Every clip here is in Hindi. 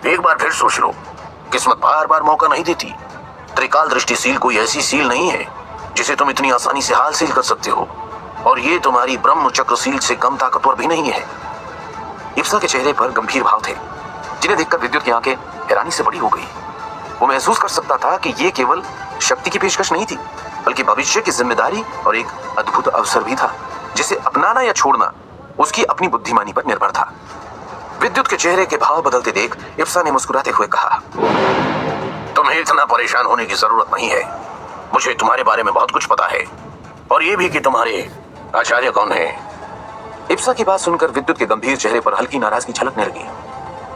एक बार फिर सोच लो, किस्मत बार बार मौका नहीं देती। त्रिकाल दृष्टि सील कोई ऐसी सील नहीं है जिसे तुम इतनी आसानी से हासिल कर सकते हो, और ये तुम्हारी ब्रह्म चक्र सील से कम ताकतवर भी नहीं है। इप्सा के चेहरे पर गंभीर भाव थे, जिन्हें देखकर विद्युत की आंखें हैरानी से बड़ी हो गई। वो महसूस कर सकता था कि ये केवल शक्ति की पेशकश नहीं थी, बल्कि भविष्य की जिम्मेदारी और एक अद्भुत अवसर भी था, जिसे अपनाना या छोड़ना उसकी अपनी बुद्धिमानी पर निर्भर था। विद्युत के चेहरे के भाव बदलते देख इप्सा ने मुस्कुराते हुए कहा, तुम्हें इतना परेशान होने की जरूरत नहीं है। मुझे तुम्हारे बारे में बहुत कुछ पता है, और ये भी कि तुम्हारे आचार्य कौन है। इप्सा की बात सुनकर विद्युत के गंभीर चेहरे पर हल्की नाराजगी झलकने लगी।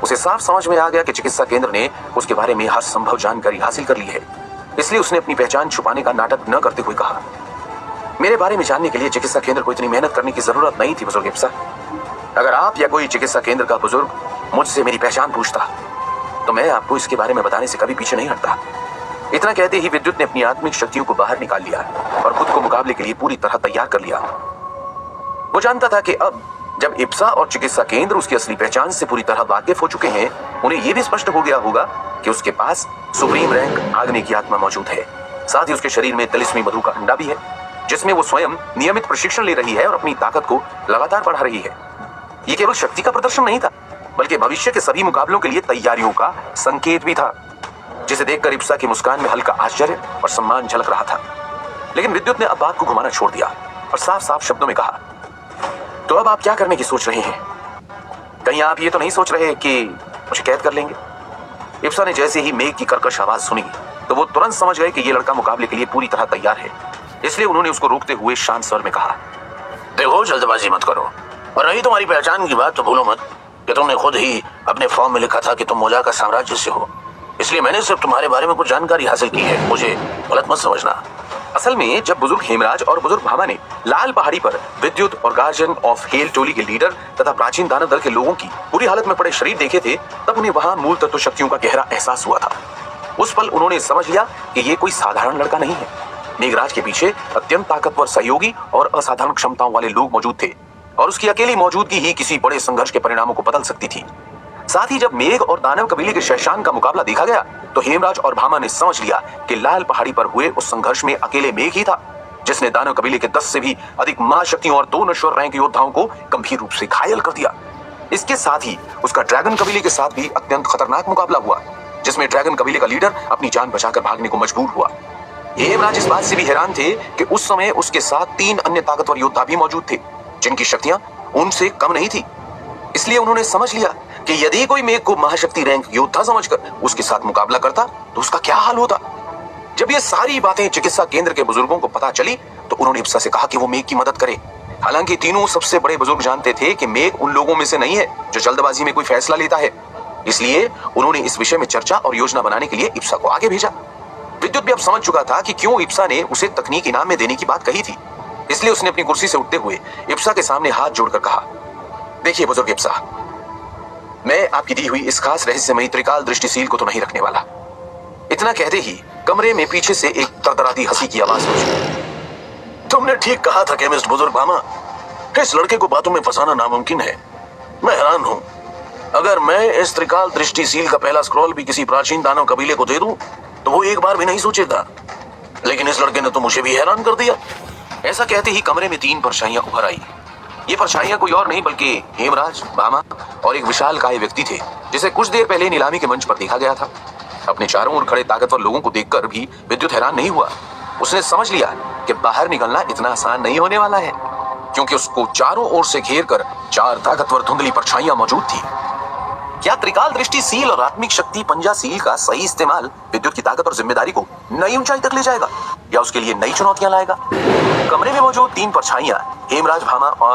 उसे साफ समझ में आ गया कि चिकित्सा केंद्र ने उसके बारे में हर संभव जानकारी हासिल कर ली है, इसलिए उसने अपनी पहचान छुपाने का नाटक न करते हुए कहा, मेरे बारे में जानने के लिए चिकित्सा केंद्र को इतनी मेहनत करने की जरूरत नहीं थी बुजुर्ग इप्सा। अगर आप या कोई चिकित्सा केंद्र का बुजुर्ग मुझसे मेरी पहचान पूछता तो मैं आपको इसके बारे में बताने से कभी पीछे नहीं हटता। इतना कहते ही विद्युत ने अपनी आत्मिक शक्तियों को बाहर निकाल लिया और खुद को मुकाबले के लिए पूरी तरह तैयार कर लिया। वो जानता था कि अब जब इप्सा और चिकित्सा केंद्र उसकी असली पहचान से पूरी तरह वाकिफ हो चुके हैं, उन्हें यह भी स्पष्ट हो गया होगा कि उसके पास सुप्रीम रैंक आग्ने की आत्मा मौजूद है। साथ ही उसके शरीर में तिलिस्मी मधु का अंडा भी है, जिसमें वो स्वयं नियमित प्रशिक्षण ले रही है और अपनी ताकत को लगातार बढ़ा रही है। ये केवल शक्ति का प्रदर्शन नहीं था, बल्कि भविष्य के सभी मुकाबलों के लिए तैयारियों का संकेत भी था, जिसे देखकर इप्सा की मुस्कान में हल्का आश्चर्य और सम्मान झलक रहा था। लेकिन विद्युत ने अब बात को घुमाना छोड़ दिया और साफ साफ शब्दों में कहा, तो अब आप क्या करने की सोच रहे हैं? कहीं आप ये तो नहीं सोच रहे कि मुझे कैद कर लेंगे? इप्सा ने जैसे ही मेघ की कर्कश आवाज सुनी तो वो तुरंत समझ गए कि ये लड़का मुकाबले के लिए पूरी तरह तैयार है। इसलिए उन्होंने उसको रोकते हुए शांत स्वर में कहा, देखो जल्दबाजी मत करो, और रही तुम्हारी पहचान की बात तो भूलो मत कि तुमने खुद ही अपने फॉर्म में लिखा था कि तुम मोजा का साम्राज्य से हो, इसलिए मैंने सिर्फ तुम्हारे बारे में कुछ जानकारी हासिल की है, मुझे गलत मत समझना। असल में जब बुजुर्ग हेमराज और बुजुर्ग भामा ने लाल पहाड़ी पर विद्युत और गार्जियन ऑफ हेल टोली के लीडर तथा प्राचीन दानव दल के लोगों की बुरी हालत में पड़े शरीर देखे थे, तब उन्हें वहां मूल तत्व शक्तियों का गहरा एहसास हुआ था। उस पल उन्होंने समझ लिया कि ये कोई साधारण लड़का नहीं है। मेघराज के पीछे अत्यंत ताकतवर सहयोगी और असाधारण क्षमताओं वाले लोग मौजूद थे, और उसकी अकेली मौजूदगी ही किसी बड़े संघर्ष के परिणामों को बदल सकती थी। साथ ही जब मेघ और दानव कबीले के शहशान का मुकाबला देखा गया तो हेमराज और भामा ने समझ लिया कि लाल पहाड़ी पर हुए उस संघर्ष में अकेले मेघ ही था जिसने दानव कबीले के 10 से भी अधिक महाशक्तियों और 2 नश्वर रैंक योद्धाओं को गंभीर रूप से घायल कर दिया। इसके साथ ही उसका ड्रैगन कबीले के साथ भी अत्यंत खतरनाक मुकाबला हुआ, जिसमें ड्रैगन कबीले का लीडर अपनी जान बचाकर भागने को मजबूर हुआ। हेमराज इस बात से भी हैरान थे कि उस समय उसके साथ 3 अन्य ताकतवर योद्धा भी मौजूद थे, जिनकी शक्तियां उनसे कम नहीं थी। इसलिए उन्होंने समझ लिया कि यदि कोई मेघ को महाशक्ति रैंक योद्धा समझकर उसके साथ मुकाबला करता तो उसका क्या हाल होता। जब ये सारी बातें चिकित्सा केंद्र के बुजुर्गों को पता चली तो उन्होंने इप्सा से कहा कि वो मेघ की मदद करे। हालांकि तीनों सबसे बड़े बुजुर्ग जानते थे कि मेघ उन लोगों में से नहीं है जो जल्दबाजी में कोई फैसला लेता है, इसलिए उन्होंने इस विषय में चर्चा और योजना बनाने के लिए इप्सा को आगे भेजा। विद्युत भी अब समझ चुका था कि क्यों इप्सा ने उसे तकनीक इनाम में देने की बात कही थी, इसलिए उसने अपनी कुर्सी से उठते हुए इप्सा के सामने हाथ जोड़कर कहा, देखिए बुजुर्ग इप्सा, मैं आपकी दी हुई इस खास रहस्यमयी त्रिकाल दृष्टिशील को तो नहीं रखने वाला। इतना कहते ही कमरे में पीछे से एक तरतराती हंसी की आवाज पहुंची। तुमने ठीक कहा था केमिस्ट बुजुर्ग भामा, इस लड़के को बातों में फंसाना नामुमकिन है। मैं हैरान हूं, अगर मैं इस त्रिकाल दृष्टिशील का पहला स्क्रॉल भी किसी प्राचीन दानव कबीले को दे दूं तो वो एक बार भी नहीं सोचेगा, लेकिन इस लड़के ने तो मुझे भी हैरान कर दिया। ऐसा कहते ही कमरे में 3 परछाइयां उभर आई। ये परछाइयां कोई और नहीं बल्कि हेमराज, भामा और एक विशालकाय व्यक्ति थे, जिसे कुछ देर पहले नीलामी के मंच पर देखा गया था। अपने चारों ओर खड़े ताकतवर लोगों को देखकर भी विद्युत हैरान नहीं हुआ। उसने समझ लिया कि बाहर निकलना इतना आसान नहीं होने वाला है, क्योंकि उसको चारों ओर से घेर कर 4 ताकतवर धुंधली परछाइयां मौजूद थी। क्या त्रिकाल दृष्टि सील और आत्मिक शक्ति पंजा सील का सही इस्तेमाल विद्युत की ताकत और जिम्मेदारी को नई ऊंचाई तक ले जाएगा, या उसके लिए नई चुनौतियां लाएगा? कमरे में मौजूद 3 परछाइयां हेमराज, भामा और